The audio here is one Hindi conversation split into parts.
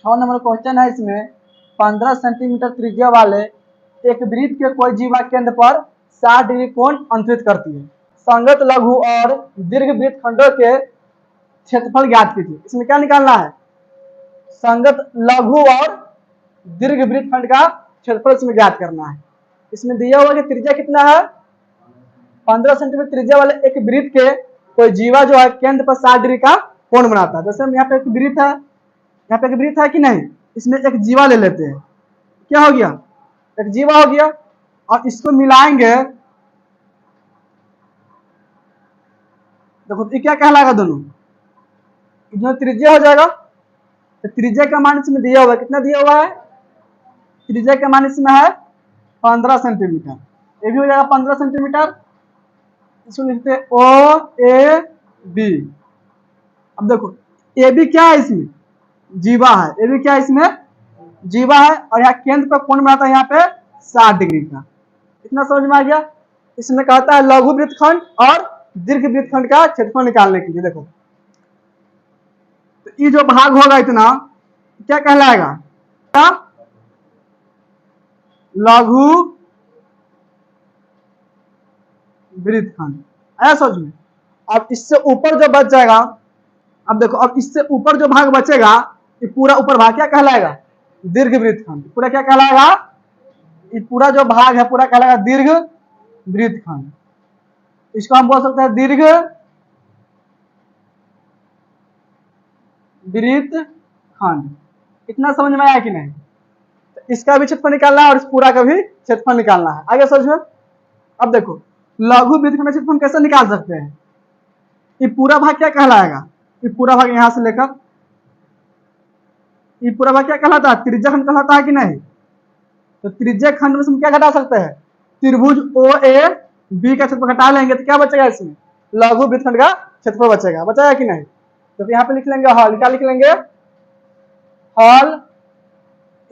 6 नंबर क्वेश्चन है। इसमें 15 सेंटीमीटर त्रिज्या वाले एक वृत्त के कोई जीवा केंद्र पर 60 डिग्री कोण अंतरित करती है। संगत लघु और दीर्घ वृत्त खंडों के क्षेत्रफल ज्ञात कीजिए। इसमें क्या निकालना है? संगत लघु और दीर्घ वृत्त खंड का क्षेत्रफल इसमें ज्ञात करना है। इसमें दिया हुआ कि त्रिज्या कितना है? 15 सेंटीमीटर त्रिज्या वाले एक वृत्त के कोई जीवा जो है केंद्र पर 60 डिग्री का कोण बनाता है। जैसे हम यहाँ पे एक वृत्त है, यहाँ पे एक वृत्त है कि नहीं, इसमें एक जीवा ले लेते हैं। क्या हो गया? एक जीवा हो गया। और इसको मिलाएंगे, देखो ये क्या कहलाएगा? दोनों त्रिज्या हो जाएगा। तो त्रिज्या का मान इसमें दिया हुआ है, कितना दिया हुआ है? त्रिज्या का मान इसमें है 15 सेंटीमीटर। ये भी हो जाएगा 15 सेंटीमीटर। इसको लिखते हैं ओ ए बी। अब देखो ए बी क्या है? इसमें जीवा है। ए बी क्या है? इसमें जीवा है। और यहाँ केंद्र पर कोण बनाता है यहाँ पे 60 डिग्री का। इतना समझ में आ गया? इसमें कहता है लघु वृत्तखंड और दीर्घ वृत्तखंड का क्षेत्रफल निकालने के लिए। देखो तो ये जो भाग होगा इतना क्या कहलाएगा? क्या? लघु वृत्तखंड। ऐसा समझ में। अब इससे ऊपर जो बच जाएगा, अब देखो अब इससे ऊपर जो भाग बचेगा ये पूरा ऊपर भाग क्या कहलाएगा? दीर्घ वृत्तखंड। पूरा क्या कहलाएगा? ये पूरा जो भाग है पूरा कहलाएगा दीर्घ वृत्तखंड। इसको हम बोल सकते हैं दीर्घ वृत्तखंड। इतना समझ में आया कि नहीं? तो इसका भी क्षेत्रफल निकालना है और इस पूरा का भी क्षेत्रफल निकालना है। आगे समझ में। अब देखो लघु वृत्तखंड का क्षेत्रफल कैसे निकाल सकते हैं? ये पूरा भाग क्या कहलाएगा? ये पूरा भाग यहां से लेकर ये पूरा भाग क्या कहलाता है? त्रिज्या खंड कहलाता है कि नहीं? तो त्रिज्या खंड में से हम क्या घटा सकते हैं? त्रिभुज ओ ए बी का क्षेत्रफल घटा लेंगे तो क्या बचेगा? इसमें लघु वृत्तखंड का क्षेत्रफल बचेगा। बचेगा कि नहीं? तो यहाँ पे लिख लेंगे हॉल। क्या लिख लेंगे? हॉल।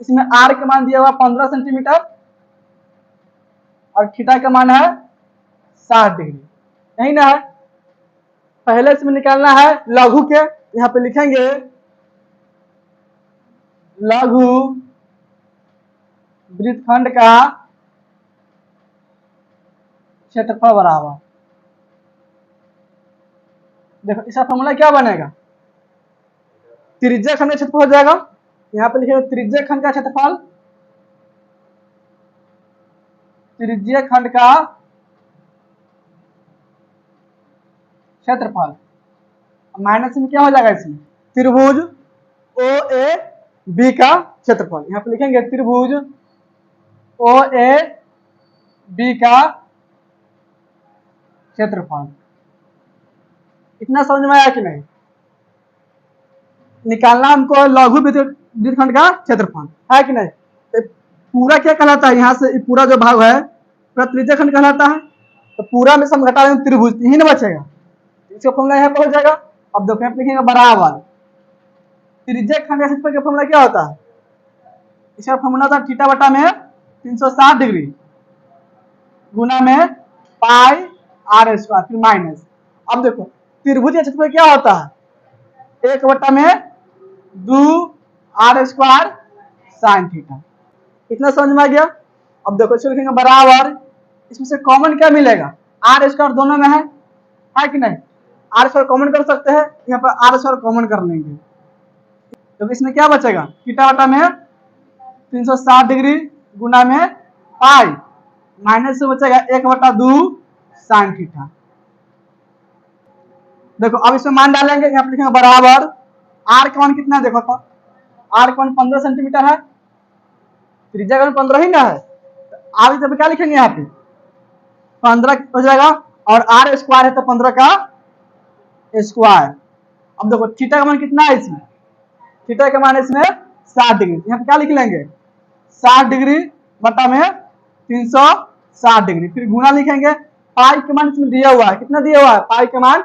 इसमें आर का मान दिया हुआ 15 सेंटीमीटर और थीटा का मान है 60 डिग्री। यही ना है? पहले इसमें निकालना है लघु के। यहाँ पे लिखेंगे लघु वृत्तखंड का क्षेत्रफल बराबर, देखो इसका फॉर्मूला क्या बनेगा? त्रिज्या खंड का क्षेत्रफल हो जाएगा। यहाँ पे लिखेंगे त्रिज्या खंड का क्षेत्रफल, त्रिज्या खंड का क्षेत्रफल माइनस में क्या हो जाएगा? इसमें त्रिभुज ओ ए बी का क्षेत्रफल। यहाँ पे लिखेंगे त्रिभुज ओ ए बी का क्षेत्रफल। इतना समझ में आया कि नहीं? निकालना हमको लघु वृत्तखंड का क्षेत्रफल, है कि नहीं? तो पूरा क्या कहलाता है? यहाँ से पूरा जो भाग है पूरा त्रिज्या खंड कहलाता है। तो पूरा में से हम घटा लेंगे त्रिभुज, यही ना बचेगा। इसका फॉर्मूला यहाँ पर हो जाएगा। अब देखो यहाँ पे लिखेंगे बराबर त्रिज्या खंड का क्षेत्रफल का फॉर्मूला क्या होता है? इसका फॉर्मूला था थीटा बटा में 360 डिग्री गुना में पाई आर स्क्वायर फिर माइनस। अब देखो त्रिभुज का क्षेत्रफल क्या होता है? 1 बटा में 2 आर स्क्वायर साइन थीटा। इतना समझ में आ गया? अब देखो इसको लिखेंगे बराबर, इसमें से कॉमन क्या मिलेगा? आर स्क्वायर दोनों में है कि नहीं? आर स्क्वायर कॉमन कर सकते हैं, यहाँ पर आर स्क्वायर कॉमन कर लेंगे। तो इसमें क्या बचेगा? थीटा बटा में 360 डिग्री गुना में पाई माइनस से बचेगा 1 बटा 2 साइन थीटा। देखो अब इसमें मान डालेंगे, यहाँ पे लिखेंगे बराबर आर का मान कितना है? देखो तो आर का मान 15 सेंटीमीटर है, त्रिज्या का 15 ही ना है। आर जब क्या लिखेंगे? यहाँ पे 15 हो जाएगा और आर स्क्वायर है तो 15 का स्क्वायर। अब देखो थीटा का मान कितना है? इसमें थीटा का मान इसमें 60 डिग्री। यहाँ पे क्या लिख लेंगे? 60 डिग्री बटा में 360 डिग्री फिर गुना लिखेंगे। पाई का मान इसमें दिया हुआ है, कितना दिया हुआ है? पाई का मान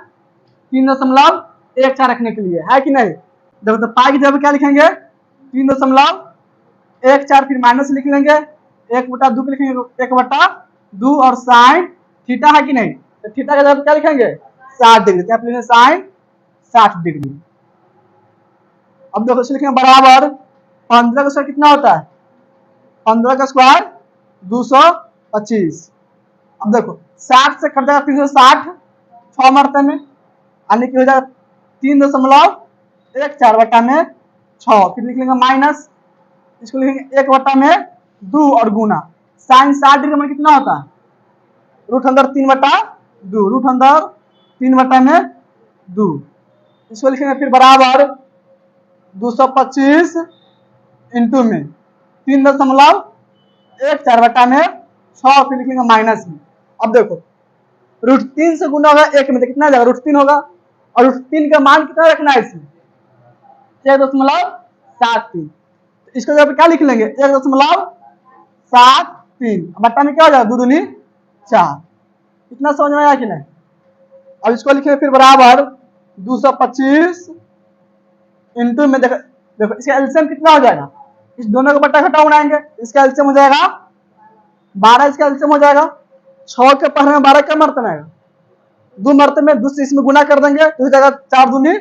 3.14 रखने के लिए, है कि नहीं? देखो तो पाई की जगह क्या लिखेंगे? 3.14 फिर माइनस लिख लेंगे, 1 बटा 2 लिखेंगे 1 बटा 2 और साइन थीटा है कि नहीं? तो थीटा की जगह क्या लिखेंगे? 60 डिग्री। Sign 60 degree. अब देखो इसको लिखेंगे बराबर 15 का स्क्वायर कितना होता है? 15 का स्क्वायर 225। अब देखो 60 से कट जाएगा 360 6 मरते में, यानी कि हो जाएगा 3.14 बटा में 6। फिर लिख लेंगे माइनस, इसको लिखेंगे 1 बटा में 2 और गुना साइन 60 डिग्री में कितना होता है? रूट अंदर 3 बटा 2, रूट अंदर 3 बटा में 2। इसको लिखेंगे फिर बराबर 225 इंटू में 3.14 बटा में 6। फिर लिखेंगे माइनस में। अब देखो रूट 3 से गुना होगा 1 में तो कितना आ जाएगा? रूट 3 होगा, और रूट 3 का मान कितना रखना है इसमें? 1.73। इसको जब क्या लिख लेंगे? 1.73 बट्टा में क्या हो जाएगा? 2 दूनी 4। इतना समझ में आया कि नहीं? अब इसको लिखेंगे फिर बराबर 225 इंटू में देखो इसका एलसीएम कितना हो जाएगा? इस दोनों का बट्टा घटाव उड़ाएंगे, इसका एलसीएम हो जाएगा 12। इसका एलसीएम हो जाएगा 6 के पहले में 12 का मर्तन आएगा, 2 मरते में 2 से इसमें गुना कर देंगे तो हो जाएगा 4 दूनी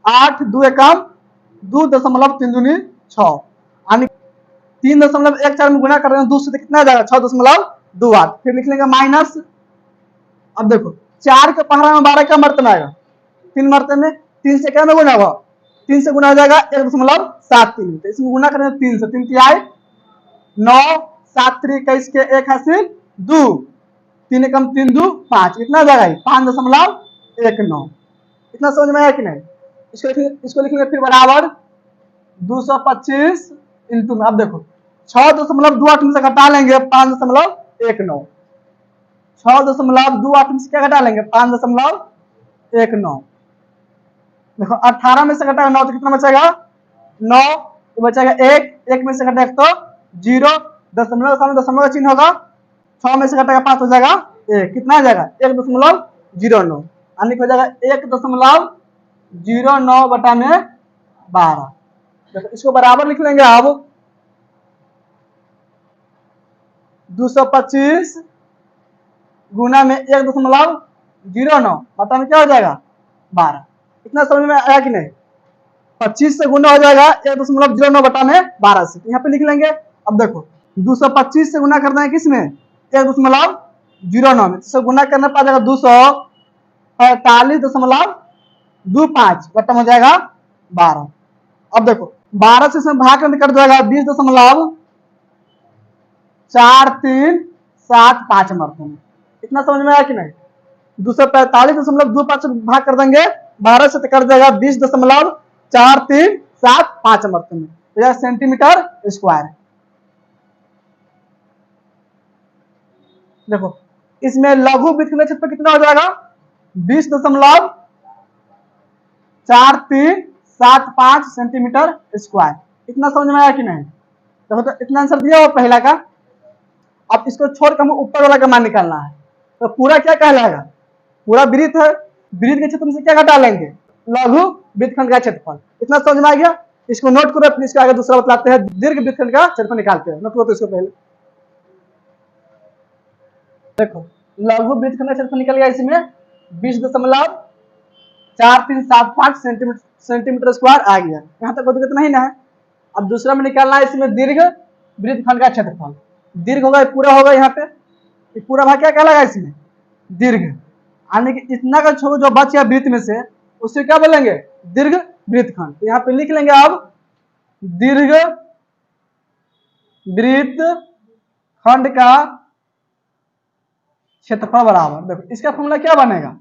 8, 2 एकम 2.3 दूनी 6, यानी 3.14 में गुना कर रहे हैं 2 से तो कितना आ जाएगा? 6.28। फिर लिख लेंगे माइनस। अब देखो 4 के पहला में 12 का मर्तन आएगा, 3 मरते में 3 से क्या में गुना हुआ? 3 से गुना हो जाएगा 1.73। तो इसमें गुना करेंगे 3 से, 3 तिहाई 9, 7 3 21 के 1 हासिल 2, 3 एकम 3 2 5। इतना आ जाएगा 5.19। इतना समझ में आया कि नहीं? इसको लिखेंगे फिर बराबर 225 इंटू में। अब देखो 6.28 में से घटा लेंगे 5.19, 6.28 में से क्या घटा लेंगे? 5.19। देखो 18 में से घटा 9 तो कितना बचेगा? 9 तो बचेगा 1 में से घटा तो 0, दशमलव सामने दशमलव का चिन्ह होगा, 6 में से घटाएगा 5 हो जाएगा 1। कितना आ जाएगा? 1.09, यानी हो जाएगा 1.09 बटा में 12। देखो इसको बराबर लिख लेंगे अब 225 गुना में 1.09 बटा में क्या हो जाएगा? 12। इतना समझ में आया कि नहीं? 25 से गुना हो जाएगा 1.09 बटा में 12 से, यहाँ पे लिख लेंगे। अब देखो 225 से गुना करना है किसमें? 1.09 में, तो गुना करने पर आ जाएगा 245.25 बटा हो जाएगा 12। अब देखो 12 से इसमें भाग करने कट जाएगा 20.4375 मरते में। इतना समझ में आया कि नहीं? 245.25 भाग कर देंगे 12 से तो कर जाएगा 20.4375 मरते में, तो यह सेंटीमीटर स्क्वायर। देखो इसमें लघु वृत्तखंड क्षेत्र कितना हो जाएगा? 20.4375 सेंटीमीटर स्क्वायर। इतना समझ में आया कि नहीं? देखो तो इतना आंसर दिया हो पहला का। अब इसको छोड़कर हमें ऊपर वाला का मान निकालना है, तो पूरा क्या कहलाएगा? पूरा वृत्त है, वृत्त के क्षेत्र में से क्या घटा लेंगे? लघु वृत्तखंड का क्षेत्रफल। इतना समझ में आ गया? इसको नोट करो, फिर इसके आगे दूसरा बतलाते हैं, दीर्घ वृत्तखंड का क्षेत्रफल निकालते हैं। नोट करो तो इसको पहले देखो लघु वृत्तखंड का क्षेत्रफल निकल गया इसमें 20.4375 सेंटीमीटर स्क्वायर आ गया। यहाँ तक कोई दिक्कत नहीं ना है? अब दूसरा में निकालना है इसमें दीर्घ वृत्तखंड का क्षेत्रफल। दीर्घ होगा पूरा होगा, यहाँ पे पूरा भाग क्या कहलाएगा? इसमें दीर्घ, यानी कि इतना का छोड़ जो बच गया वृत्त में से उससे क्या बोलेंगे? दीर्घ वृत्तखंड। तो यहाँ पे लिख लेंगे अब दीर्घ वृत्तखंड का क्षेत्रफल बराबर, देखो इसका फॉर्मूला क्या बनेगा?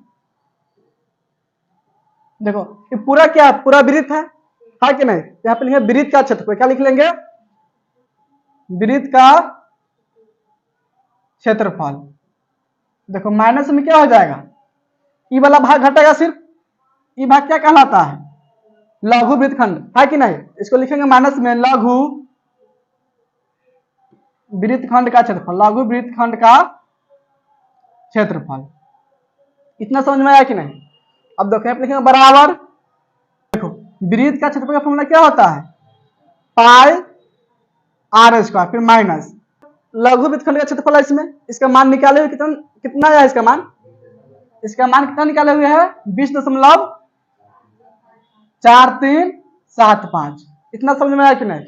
देखो ये पूरा क्या? पूरा वृत्त है कि नहीं? यहाँ पे लिखेंगे वृत्त का क्षेत्रफल। क्या लिख लेंगे? वृत्त का क्षेत्रफल। देखो माइनस में क्या हो जाएगा? ई वाला भाग घटेगा, सिर्फ ई भाग क्या कहलाता है? लघु वृत्तखंड, है कि नहीं? इसको लिखेंगे माइनस में लघु वृत्तखंड का क्षेत्रफल, लघु वृत्तखंड का क्षेत्रफल। इतना समझ में आया कि नहीं? अब देखो यहाँ पे लिखेंगे बराबर, देखो वृत्त का क्षेत्रफल का फॉर्मूला क्या होता है? पाई आर स्क्वायर, फिर माइनस लघु वृत्तखंड का क्षेत्रफल है इसमें, इसका मान निकाले हुए कितना है? इसका मान कितना निकाले हुए है? 20.4375। इतना समझ में आया कि नहीं।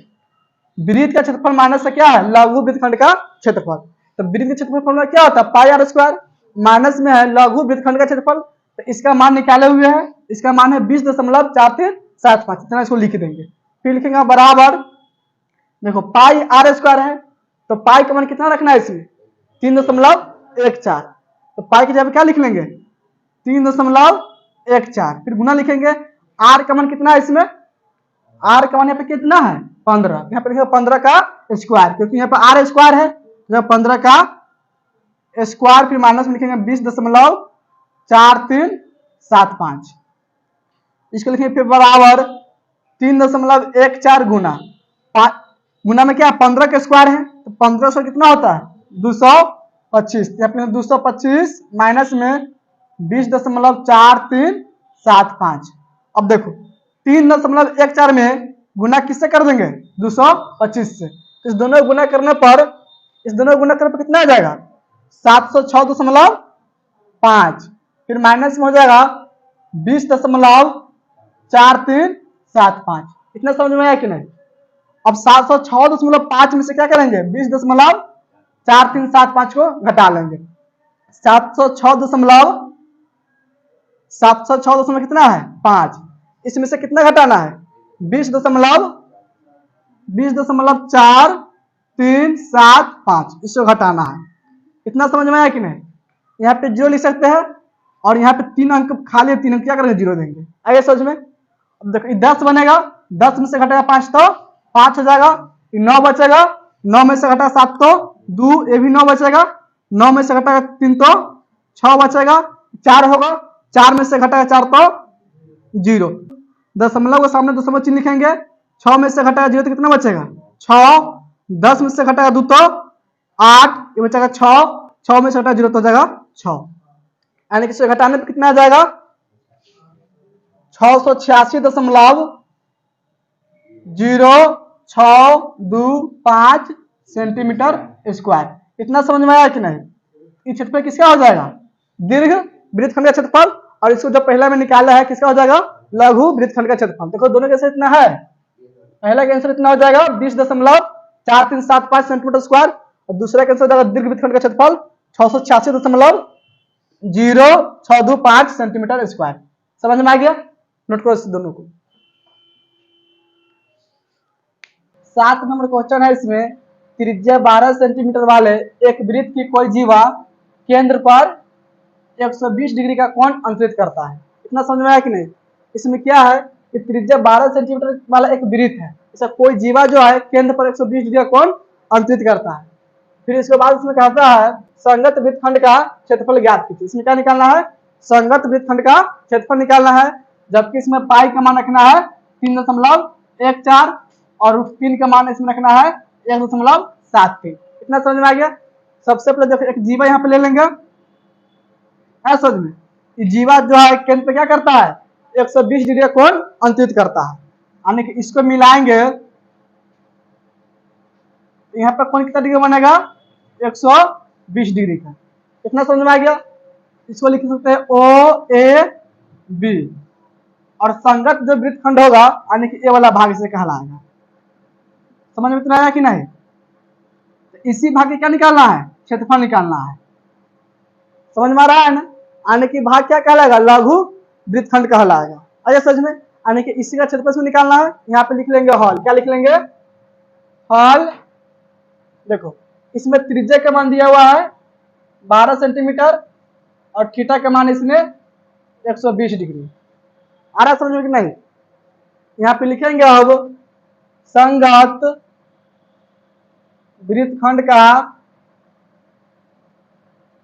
वृत्त का क्षेत्रफल माइनस से क्या है, लघु वृत्तखंड का क्षेत्रफल। तो वृत्त के क्षेत्रफल फॉर्मूला क्या होता है, पाई आर स्क्वायर, माइनस में है लघु वृत्तखंड का क्षेत्रफल। तो इसका मान निकाले हुए है, इसका मान है 20.4375। इतना इसको लिख देंगे, फिर लिखेंगे बराबर, देखो पाई आर स्क्वायर है, तो पाई का मान कितना रखना है इसमें 3.14। तो पाई की जगह क्या लिख लेंगे 3.14, फिर गुना लिखेंगे। आर का मान कितना है इसमें, आर का मान यहाँ पे कितना है 15, यहाँ पे लिखेंगे 15 का स्क्वायर, क्योंकि यहाँ पे आर स्क्वायर है, जब 15 का स्क्वायर, फिर माइनस में लिखेंगे 20.4375। इसको लिखेंगे फिर बराबर 3.14 गुना गुना में क्या 15 का स्क्वायर है, तो 15 से कितना होता है 225, यहाँ पे 225 माइनस में 20.4375। अब देखो 3.14 में गुना किससे कर देंगे 225 से, इस दोनों गुना करने पर कितना आ जाएगा 706.5, फिर माइनस में हो जाएगा 20.4375। इतना समझ में आया कि नहीं। अब 706.5 में से क्या करेंगे 20.4375 को घटा लेंगे। 706 कितना है 5, इसमें से कितना घटाना है 20.4375, इसको घटाना है। इतना समझ में आया कि नहीं। यहाँ पे 0 लिख सकते हैं, और यहाँ पे 3 अंक खाली, 3 अंक क्या करेंगे 0 देंगे। आइए समझ में। अब देखो 10 बनेगा, 10 में से घटेगा 5 तो 5 हो जाएगा, 9 बचेगा, 9 में से घटा 7 तो 2, ये भी 9 बचेगा, 9 में से घटेगा 3 तो 6 बचेगा, 4 होगा, 4 में से घटेगा 4 तो 0, दशमलव के सामने दशमलव चिन्ह लिखेंगे। 6 में से घटेगा 0 तो कितना बचेगा 6, 10 में से घटेगा 2 तो 8, ये बचेगा 6, 6 में से घटेगा 0 तो हो जाएगा 6, यानी कि इसे घटाने पर कितना आ जाएगा 686.0625 सेंटीमीटर स्क्वायर। इतना समझ में आया कि नहीं। इस क्षेत्रफल किसका हो जाएगा दीर्घ वृत्तखंड का क्षेत्रफल, और इसको जो पहला में निकाला है किसका हो जाएगा लघु वृत्तखंड का क्षेत्रफल। देखो दोनों कैसे इतना है, पहला का आंसर इतना हो जाएगा 20.4375 सेंटीमीटर स्क्वायर, और दूसरा का आंसर हो जाएगा दीर्घ वृत्तखंड का क्षेत्रफल 686.0625 सेंटीमीटर स्क्वायर। समझ में आ गया, नोट करो इस दोनों को। 7 नंबर क्वेश्चन है, इसमें त्रिज्या 12 सेंटीमीटर वाले एक वृत्त की कोई जीवा केंद्र पर 120 डिग्री का कोण अंतरित करता है। इतना समझ में आया कि नहीं। इसमें क्या है कि त्रिज्या 12 सेंटीमीटर वाला एक वृत्त है, ऐसा कोई जीवा जो है केंद्र पर 120 डिग्री का कोण अंतरित करता है। फिर इसके बाद इसमें कहता है संगत वृत्तखंड का क्षेत्रफल ज्ञात कीजिए। इसमें क्या निकालना है संगत वृत्तखंड का क्षेत्रफल निकालना है, जबकि इसमें पाई का मान रखना है 3.14 और 3 का मान इसमें रखना है 1.73। इतना समझ में आ गया। सबसे पहले देखो एक जीवा यहाँ पे ले लेंगे, है समझ में। जीवा जो है केंद्र पे क्या करता है 120 डिग्री कोण अंतरित करता है, यानी कि इसको मिलाएंगे यहाँ पे कोण कितना डिग्री बनेगा 120 डिग्री का। इतना समझ में आ गया। इसको लिख सकते हैं ओ ए बी, और संगत जो वृत्तखंड होगा यानी कि ए वाला भाग इसे कहलाएगा। समझ में इतना आया कि नहीं। तो इसी भाग के क्या निकालना है क्षेत्रफल निकालना है। समझ में आ रहा है ना, यानी कि भाग क्या कहलाएगा लघु वृत्तखंड कहलाएगा। आइए समझ में, यानी कि इसी का क्षेत्रफल निकालना है। यहाँ पे लिख लेंगे हॉल, क्या लिख लेंगे हॉल। देखो इसमें त्रिज्या का मान दिया हुआ है 12 सेंटीमीटर और थीटा का मान इसमें 120 डिग्री। आ रहा समझ में कि नहीं। यहाँ पे लिखेंगे अब संगत वृत्तखंड का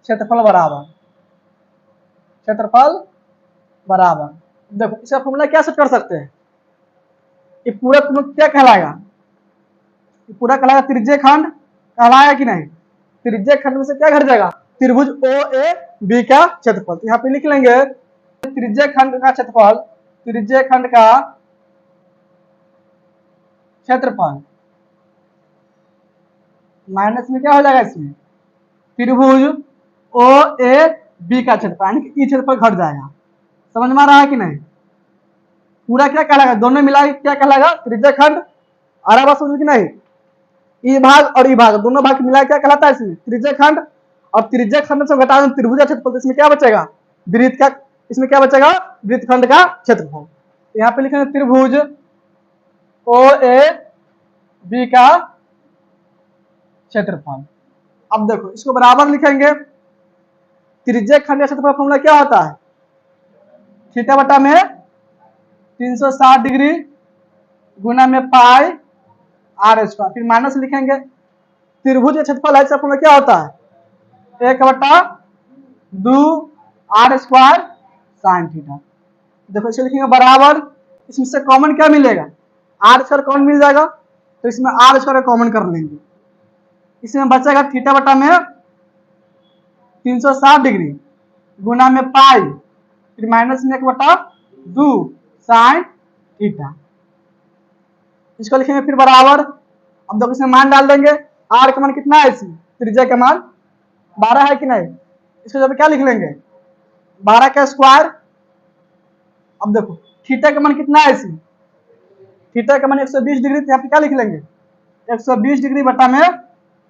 क्षेत्रफल बराबर देखो इसका फॉर्मूला क्या सेट कर सकते हैं। ये पूरा तुम क्या कहलाएगा, ये पूरा कहलाएगा त्रिज्य खंड कहलाएगा कि नहीं। त्रिज्य खंड में से क्या घट जाएगा त्रिभुज ओ ए बी का क्षेत्रफल। तो यहाँ पे लिख लेंगे त्रिज्य खंड का क्षेत्रफल, त्रिज्य खंड का क्षेत्रफल माइनस में क्या हो जाएगा इसमें त्रिभुज ओ ए बी का क्षेत्रफल, यानी कि ई क्षेत्रफल घट जाएगा। समझ में आ रहा है कि नहीं। पूरा क्या कहलाएगा दोनों मिला क्या कहलाएगा त्रिज्य खंड, आ रहा बात समझ कि नहीं? ई भाग और ई भाग दोनों भाग मिला क्या कहलाता है इसमें? त्रिज्य खंड। और त्रिज्य खंड से घटा दें त्रिभुज का क्षेत्रफल, इसमें क्या बचेगा? वृत्त का, इसमें क्या बचेगा? वृत्त खंड का क्षेत्रफल। यहाँ पे लिखेंगे त्रिभुज ओ ए बी का क्षेत्रफल। अब देखो इसको बराबर लिखेंगे, त्रिज्य खंड का क्षेत्रफल फॉर्मूला क्या होता है? थीटा बटा में 360 डिग्री गुना में पाई आर स्क्वायर, फिर माइनस लिखेंगे। त्रिभुज का क्षेत्रफल है, फॉर्मूला क्या होता है? 1/2 आर स्क्वायर साइन थीटा। देखो इसे लिखेंगे बराबर, इसमें से कॉमन क्या मिलेगा? आर स्क्वायर कॉमन मिल जाएगा, तो इसमें आर स्क्वायर कॉमन कर लेंगे। इसमें बचेगा थीटा बटा में 360 डिग्री गुना में पाई, फिर माइनस में 1/2 साइन थीटा। इसको लिखेंगे फिर बराबर। अब देखो इसमें मान डाल देंगे, आर का मान कितना है? इसमें त्रिज्या का मान 12 है कि नहीं? इसको जब क्या लिख लेंगे? 12 का स्क्वायर। अब देखो थीटा का मान कितना है इसमें? थीटा का मान 120 डिग्री, तो यहाँ पे क्या लिख लेंगे? 120 डिग्री बटा में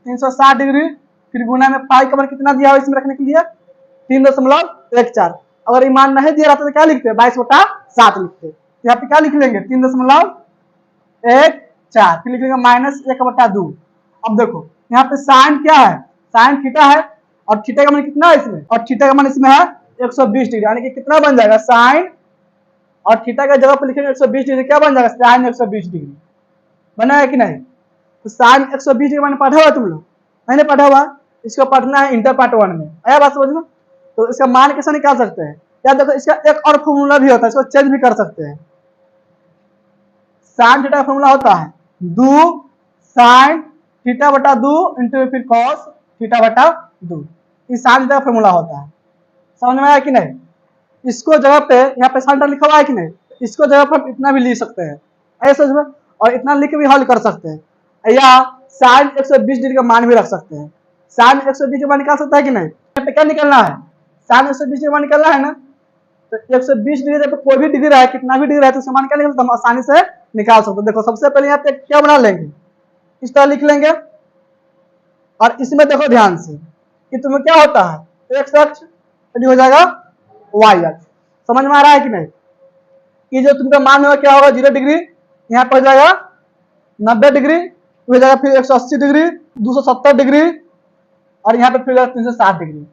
360 डिग्री, फिर गुना में पाई का मान कितना दिया हुआ इसमें रखने के लिए? 3.14। अगर ये मान नहीं दिया रहता तो क्या लिखते? 22/7 लिखते। यहाँ पे क्या लिख लेंगे? 3.14, फिर लिख लेंगे माइनस 1/2। अब देखो यहाँ पे साइन क्या है? साइन थीटा है, और थीटा का मान कितना है इसमें? और थीटा का मान इसमें है 120 डिग्री, यानी कि कितना बन जाएगा? साइन, और थीटा का जगह पर लिखेंगे 120 डिग्री, क्या बन जाएगा? Sine 120 degree. बना है कि नहीं? तो साइन 120 डिग्री मैंने पढ़ा हुआ, तुम लोग मैंने पढ़ा हुआ, इसको पढ़ना है इंटर पार्ट 1 में। आया बात समझ में? तो इसका मान कैसे निकाल सकते हैं? या देखो इसका एक और फॉर्मूला भी होता है, इसको चेंज भी कर सकते हैं। साइन थीटा का फॉर्मूला होता है 2 साइन थीटा बटा 2 इंटू फिर कॉस थीटा बटा 2। इस साइन थीटा का फॉर्मूला होता है। समझ में आया कि नहीं? इसको जगह पे यहाँ पे साइन लिखा हुआ है कि नहीं? इसको जगह पर इतना भी लिख सकते हैं, ऐसे समझ में, और इतना लिख के भी हल कर सकते हैं, या साइन 120 डिग्री का मान भी रख सकते हैं। साइन 120 डिग्री मान निकाल सकता है कि नहीं? यहाँ पे क्या निकलना है? साइन 120 डिग्री मान निकलना है ना? तो 120 डिग्री पे कोई भी डिग्री रहे, कितना भी डिग्री रहे, तो उसका मान क्या निकलता है? हम आसानी से निकाल सकते हैं। देखो सबसे पहले यहाँ पे क्या बना लेंगे? इस तरह लिख लेंगे, और इसमें देखो ध्यान से कि तुम्हें क्या होता है? एक्स अक्ष हो जाएगा वाई अक्ष। समझ में आ रहा है कि नहीं? ये जो तुमका मान होगा क्या होगा? 0 डिग्री, यहाँ पर हो जाएगा 90 डिग्री, हो जाएगा फिर 180 डिग्री, 270 डिग्री, और यहाँ पे फिर 360 डिग्री।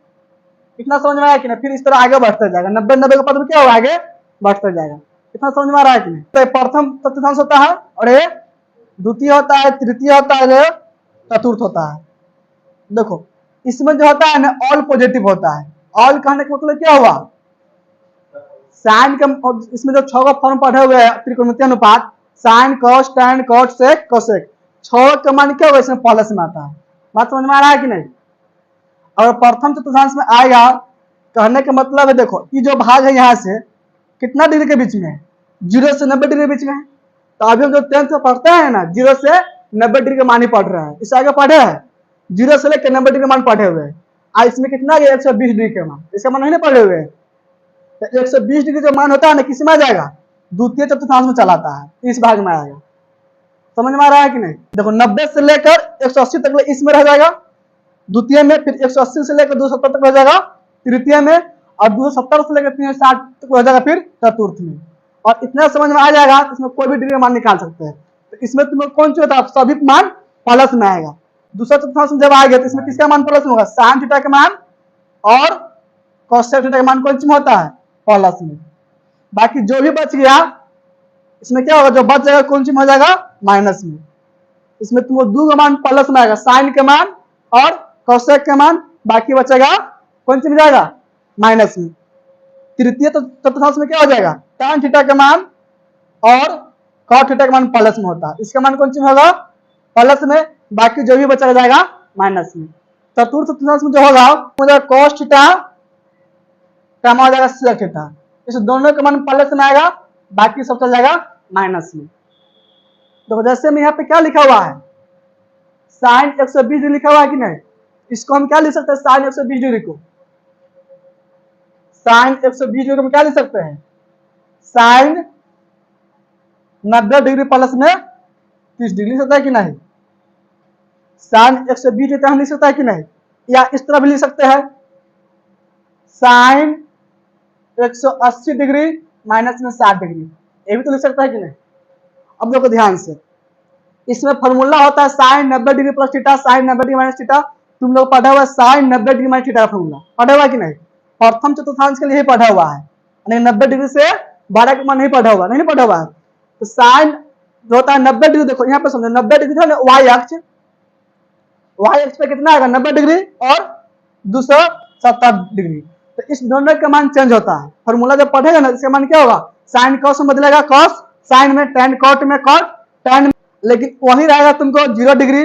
इतना समझ में आया कि नहीं? फिर इस तरह आगे बढ़ते जाएगा, 90 के पद में क्या होगा? आगे बढ़ते जाएगा। इतना समझ में आ रहा है कि नहीं? तो प्रथम चतुर्थांश होता है, और ये द्वितीय होता है, तृतीय होता है, चतुर्थ होता है। देखो इसमें जो होता है ना, ऑल पॉजिटिव होता है। ऑल कहने का मतलब क्या हुआ? साइन का, इसमें जो 6 फॉर्म पढ़े हुए हैं त्रिकोणमितीय अनुपात, sine cos tan cot sec cosec, 6 का मान क्या होगा? इसमें प्लस में आता है। बात समझ में आ रहा है कि नहीं? और प्रथम चतुर्थांश में आएगा, कहने का मतलब है देखो ये जो भाग है यहाँ से कितना डिग्री के बीच में है? 0 से 90 डिग्री के बीच में है। तो अभी हम जो 10th में पढ़ते हैं ना, 0 से 90 डिग्री का मान ही पढ़ रहे हैं। इससे आगे पढ़े हैं 0 से लेकर 90 डिग्री मान पढ़े हुए हैं। इसमें कितना गया? 120 डिग्री का मान, इसका मान नहीं पढ़े हुए हैं। तो 120 डिग्री जो मान होता है ना, किस में आ जाएगा? द्वितीय चतुर्थांश में चलाता है, इस भाग में आएगा। समझ में आ रहा है कि नहीं? देखो 90 से लेकर 180 तक इसमें रह जाएगा द्वितीय में, फिर 180 से लेकर 270 तक रह जाएगा तृतीय में, और 270 से लेकर 360 तक रह जाएगा फिर चतुर्थ में। और इतना समझ में आ जाएगा, इसमें कोई भी डिग्री का मान निकाल सकते हैं। तो इसमें तुम्हें कौन सी होता है? सभी मान प्लस में आएगा। दूसरा चतुर्थांश में जब आएगा तो इसमें किसका मान प्लस में होगा? साइन थीटा का मान, और कोसेक थीटा का मान कौन सी में होता है? प्लस में। बाकी जो भी बच गया इसमें क्या होगा? जो बच जाएगा कौन सी में हो जाएगा? माइनस में। इसमें तुमको 2 का मान प्लस में आएगा, साइन के मान और कोसेक के मान, बाकी बचेगा कौन सी में जाएगा? माइनस में। तृतीय चतुर्थांश में क्या हो जाएगा? टैन थीटा का मान और कॉट थीटा का मान प्लस में होता है, इसका मान कौन सी में होगा? प्लस में। बाकी जो भी बचा जाएगा माइनस में। चतुर्थ चतुर्थांश में जो होगा कॉस थीटा का मान हो जाएगा सेक थीटा, इस दोनों का मान प्लस में आएगा, बाकी सब चल जाएगा माइनस में। तो जैसे में यहाँ पे क्या लिखा हुआ है? साइन 120 डिग्री लिखा हुआ है कि नहीं? इसको हम क्या लिख सकते हैं? साइन 120 डिग्री को, साइन 120 डिग्री को हम क्या लिख सकते हैं? साइन 90 डिग्री प्लस में 30 डिग्री लिख सकता है कि नहीं? साइन 120 डिग्री हम लिख सकता है कि नहीं? या इस तरह भी लिख सकते हैं, साइन 180 डिग्री माइनस में 60 डिग्री, ये भी तो लिख सकता है कि नहीं? अब देखो ध्यान से, इसमें फॉर्मूला होता है sine 90 degree plus theta, sine 90 degree minus theta. तुम लोग पढ़ा हुआ है साइन 90 डिग्री माइनस थीटा का फॉर्मूला, पढ़ा हुआ है कि नहीं? प्रथम चतुर्थांश के लिए पढ़ा हुआ है, 90 डिग्री से 12 के मान नहीं पढ़ा हुआ, नहीं पढ़ा हुआ है। तो साइन जो होता है 90 डिग्री, देखो यहाँ पे समझो 90 डिग्री था वाई अक्ष, वाई अक्ष पे कितना आएगा 90 डिग्री और 270 डिग्री, तो इस दोनों का मान चेंज होता है। फॉर्मूला जब पढ़ेगा ना इसका मान क्या होगा, साइन कॉस में बदलेगा कॉस, साइन में टेन कॉट में कॉट टेन, लेकिन वही रहेगा तुमको 0 डिग्री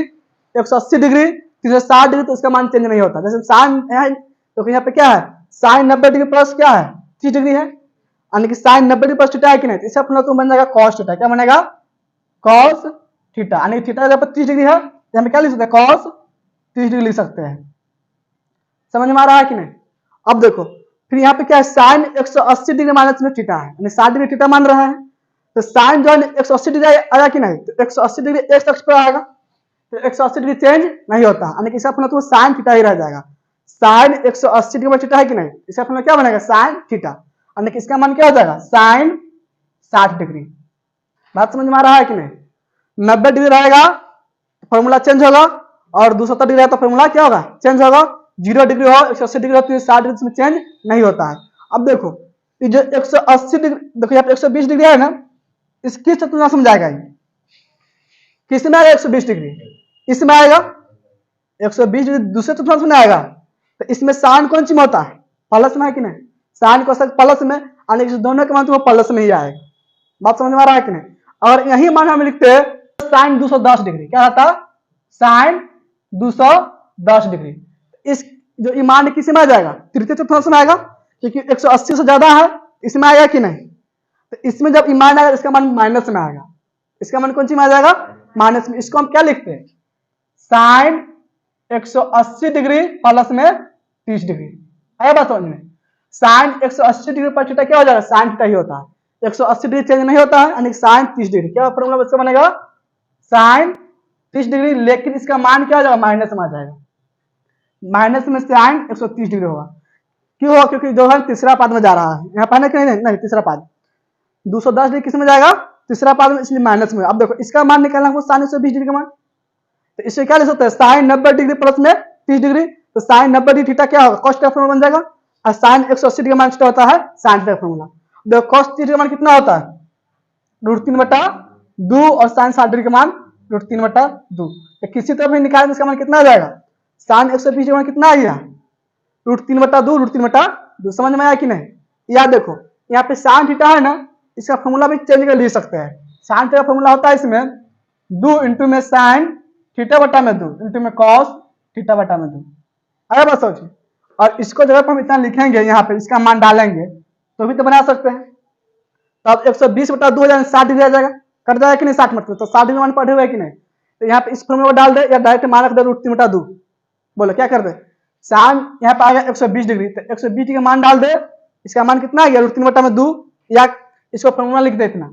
180 डिग्री 360 डिग्री, तो इसका मान चेंज नहीं होता। जैसे साइन है तो यहाँ पे क्या है, साइन 90 डिग्री प्लस क्या है 30 डिग्री है, यानी कि साइन 90 डिग्री प्लस थीटा है कि नहीं, इसका फॉर्मूला तो बन जाएगा कॉस थीटा। क्या बनेगा, कॉस थीटा, यानी थीटा जब 30 डिग्री है यहाँ पे क्या लिख सकते हैं, कॉस 30 डिग्री लिख सकते हैं। समझ में आ रहा है कि नहीं? अब देखो फिर यहाँ पे क्या है, साइन 180 डिग्री माइनस में थीटा है, यानी 60 डिग्री थीटा मान रहा है, तो साइन जो है 180 डिग्री आया कि नहीं, तो 180 डिग्री एक्स अक्ष पर आएगा, तो 180 डिग्री चेंज नहीं होता, यानी कि इसका फॉर्मूला तो साइन थीटा ही रह जाएगा। साइन 180 डिग्री थीटा है कि नहीं, इसका फॉर्मूला क्या बनेगा, साइन थीटा, यानी कि इसका मान क्या हो जाएगा, साइन 60 डिग्री। बात समझ में आ रहा है कि नहीं? 90 डिग्री रहेगा तो फॉर्मूला चेंज होगा, और 270 डिग्री तो फॉर्मूला क्या होगा, चेंज होगा। 0 डिग्री हो 180 डिग्री हो तो 60 डिग्री में चेंज नहीं होता है। अब देखो ये जो 180 डिग्री, देखो यहाँ पे 120 डिग्री है ना, इसकी तुलना समझाएगा, किसमें आएगा 120 डिग्री, इसमें आएगा 120 डिग्री दूसरे तुलना में आएगा, तो इसमें साइन कौन सी में होता है, प्लस में है कि नहीं, साइन को प्लस में, यानी कि दोनों के मान तो प्लस में ही आएगा। बात समझ में आ रहा है कि नहीं? और यही मान हम लिखते हैं साइन 210 डिग्री, क्या होता है, साइन 210 डिग्री। इस जो मान किस में आ जाएगा, तृतीय चतुर्थांश में आएगा, क्योंकि 180 से ज्यादा है, इसमें आएगा कि नहीं, तो इसमें जब मान आएगा इसका मान माइनस में आएगा, इसका मान कौन सी में आ जाएगा, माइनस में। इसको हम क्या लिखते हैं, साइन 180 डिग्री प्लस में 30 डिग्री। आया बात समझ में? साइन 180 डिग्री पर थीटा क्या हो जाएगा, साइन थीटा ही होता है, 180 डिग्री चेंज नहीं होता है, यानी साइन 30 डिग्री। क्या फॉर्मूला इसका बनेगा, साइन 30 डिग्री, लेकिन इसका मान क्या हो जाएगा, माइनस में आ जाएगा, माइनस में साइन 130 डिग्री होगा। क्यों होगा, क्योंकि जो है तीसरा पाद में जा रहा है, यहाँ पर नहीं तीसरा पाद 210 डिग्री किस में जाएगा, तीसरा पाद में, इसलिए माइनस में। अब देखो इसका मान निकालना है साइन 120 डिग्री का मान, तो इससे क्या लिख सकते हैं, साइन 90 डिग्री प्लस में 30 डिग्री, तो साइन 90 डिग्री थीटा क्या होगा, कॉस का फॉर्मूला बन जाएगा, और साइन 180 डिग्री मान कितना होता है, साइन का फॉर्मूला। देखो कॉस 30 डिग्री मान कितना होता है, √3/2, और साइन 60 डिग्री का मान √3/2। तो किसी तरह भी निकालें इसका मान कितना आ जाएगा, साइन 120 डिग्री मान कितना आ गया, √3/2। समझ में आया कि नहीं? याद देखो यहाँ पे साइन थीटा है ना, इसका फॉर्मूला भी चेंज कर लिख सकते हैं। साइन थीटा का फॉर्मूला होता है इसमें 2 इंटू में साइन थीटा बटा में 2 इंटू में कॉस थीटा बटा में 2। अरे बस सोचिए, और इसको जब हम इतना लिखेंगे यहाँ पे, इसका मान डालेंगे तो भी तो बना सकते हैं। तो अब 120/2 हो जाएगा, 60 डिग्री आ जाएगा, कट जाएगा कि नहीं 60 मतलब, तो 60 डिग्री मान पढ़े हुए कि नहीं, तो यहाँ पे इस फॉर्मूला को डाल दे या डायरेक्ट मान रख दे √3/2। बोलो क्या कर दे, साइन यहाँ पे आ गया 120 डिग्री, तो 120 डिग्री का मान डाल दे, इसका मान कितना आ गया √3/2, या इसको फॉर्मूला लिख दे इतना,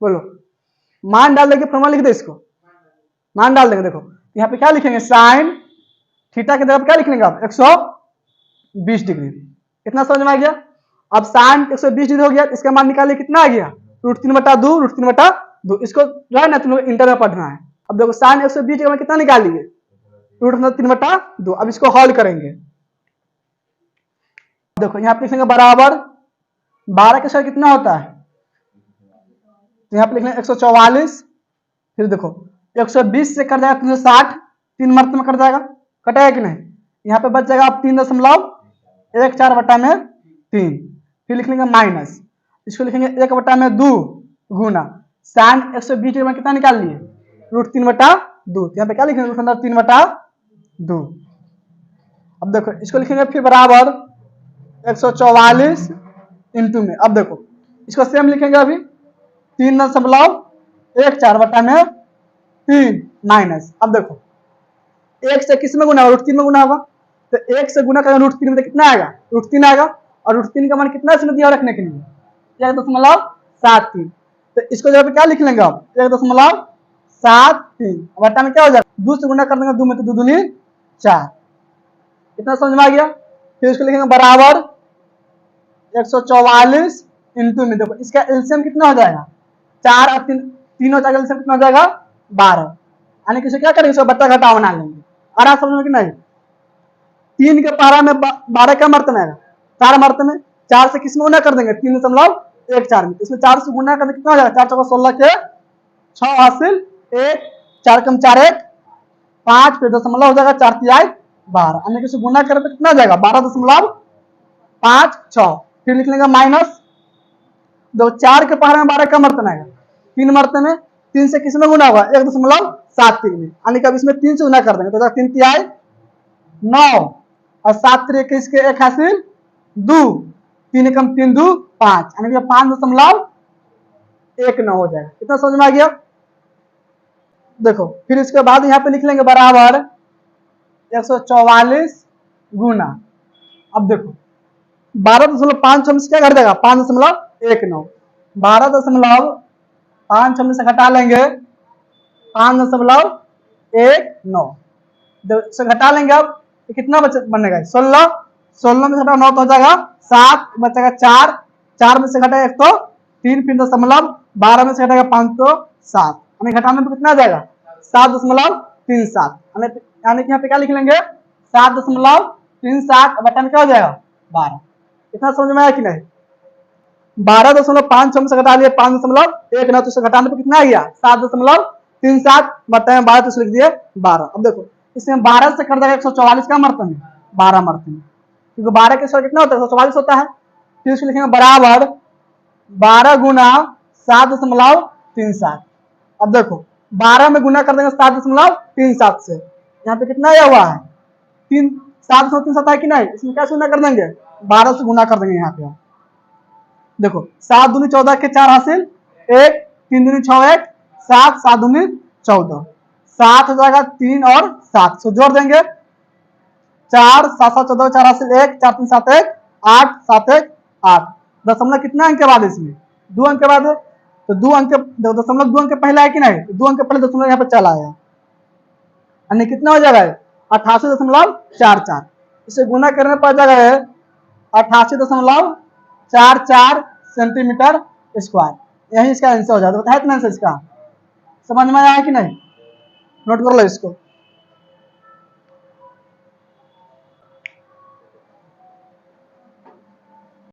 बोलो मान डाल देंगे, फॉर्मूला लिख दे, इसको मान डाल देंगे। देखो यहाँ पे क्या लिखेंगे, साइन थीटा की जगह क्या लिख लेंगे आप 120 डिग्री। इतना समझ में आ गया? अब साइन 120 डिग्री हो गया, इसका मान निकालिए कितना आ गया, √3/2। इसको जो है ना तुम लोग इंटर में पढ़ना है। अब देखो साइन 120 डिग्री में कितना निकालिए, √3/2। अब इसको हॉल करेंगे, देखो यहाँ पे लिखेंगे बराबर 12 के साथ कितना होता है, तो यहाँ पे लिख लेंगे 144। फिर देखो 120 से कट जाएगा 360, 3 मर्त में कट जाएगा, कटेगा कि नहीं, यहाँ पे बच जाएगा आप 3.14/3। फिर लिख लेंगे माइनस, इसको लिखेंगे 1/2 गुना साइन 120 में कितना निकाल लिए, √3/2। यहाँ पे क्या लिखेंगे, √3/2। अब देखो इसको लिखेंगे फिर बराबर 144 इंटू में, अब देखो इसको सेम लिखेंगे अभी 3.14/3 माइनस। अब देखो 1 से किस में गुना होगा, √3 में गुना होगा, तो 1 से गुना करेंगे √3 में, तो कितना आएगा, √3 आएगा, और √3 का मान कितना इसमें दिया रखने के लिए 1.73। तो इसको जब क्या लिख लेंगे आप, 7 3। बट्टा में क्या हो जाएगा, 2 से गुना कर देंगे, 2 में तो 2 दूनी 4। कितना समझ में आ गया। फिर उसको लिखेंगे बराबर 144 इंटू में, देखो इसका एलसीएम कितना हो जाएगा, 4 और 3, तीन हो जाएगा, एलसीएम कितना हो जाएगा 12। यानी कि क्या करेंगे, इसको बट्टा घटाव बना लेंगे। और आप समझ में कि नहीं, 3 के पारा में 12 का मर्तन आएगा, 4 मर्तन में, 4 से किस में गुना कर देंगे, 3.14 में। इसमें 4 से गुना करने कितना हो जाएगा, 4 चौका 16 के 6 हासिल 1, 4 कम 4 1 5, फिर दशमलव हो जाएगा 4 तिहाई 12। यानी कि गुना करें तो कितना हो जाएगा, 12.56। फिर लिख लेंगे माइनस, दो 4 के पहाड़ में 12 का मर्तन आएगा, 3 मर्तन में, 3 से किस में गुना होगा, 1.73 में। यानी कि अब इसमें 3 से गुना कर देंगे तो 3 तिहाई 9 और 7 3 21 के 1 हासिल 2, 3 कम 3 2 5, यानी कि 5.19 हो जाएगा। कितना समझ में आ गया। देखो फिर इसके बाद यहाँ पे लिख लेंगे बराबर 144 गुना, अब देखो 12.56 से क्या घट जाएगा, 5.19, 12.56 से घटा लेंगे 5.19, से घटा लेंगे। अब कितना बनेगा, 16, 16 में से घटा 9 तो हो जाएगा 7, बचेगा 4, 4 में से घटाएगा 1 तो 3, फिर दशमलव 12 में से घटाएगा 507, हमें घटाने पर कितना आ जाएगा 7.37। यानी कि यहाँ पे क्या लिख लेंगे 7.37, बटन क्या हो जाएगा 12। इतना समझ में आया कि नहीं। 12.56 से घटा लिए 5.19, तो घटाने पर कितना आ गया 7.37, बताए 12 तो लिख दिए 12। अब देखो इसमें 12 से कर देगा 144 का मर्तन है, 12 मर्तन, क्योंकि 12 के स्क्वायर कितना होता है 144 होता है। फिर इसको लिखेंगे बराबर 12 गुना 7.37। अब देखो 12 में गुना कर देंगे 7.37 से, यहाँ पे कितना आया हुआ है 3, 7.37 है कि नहीं, इसमें कैसे गुना कर देंगे 12 से गुना कर देंगे। यहाँ पे देखो 7 दूनी 14 के 4 हासिल 1, 3 दूनी 6 1 7, 7 दूनी 14, 7 हो जाएगा 3 और 7 से जोड़ देंगे 4 7 7 14 4 हासिल 1, 4 3 7 1 8, 7 1 8। दशमलव कितना अंक के बाद इसमें 2 अंक के बाद है, तो 2 अंक दशमलव 2 अंक पहले है कि नहीं, तो 2 अंक पहले दशमलव यहाँ पे चला आया, यानी कितना हो जाएगा 88.44। इसे गुना करने पर जाएगा 88.44 सेंटीमीटर स्क्वायर, यही इसका आंसर हो जाता है। बताया इतना आंसर इसका, समझ में आया कि नहीं, नोट कर लो इसको।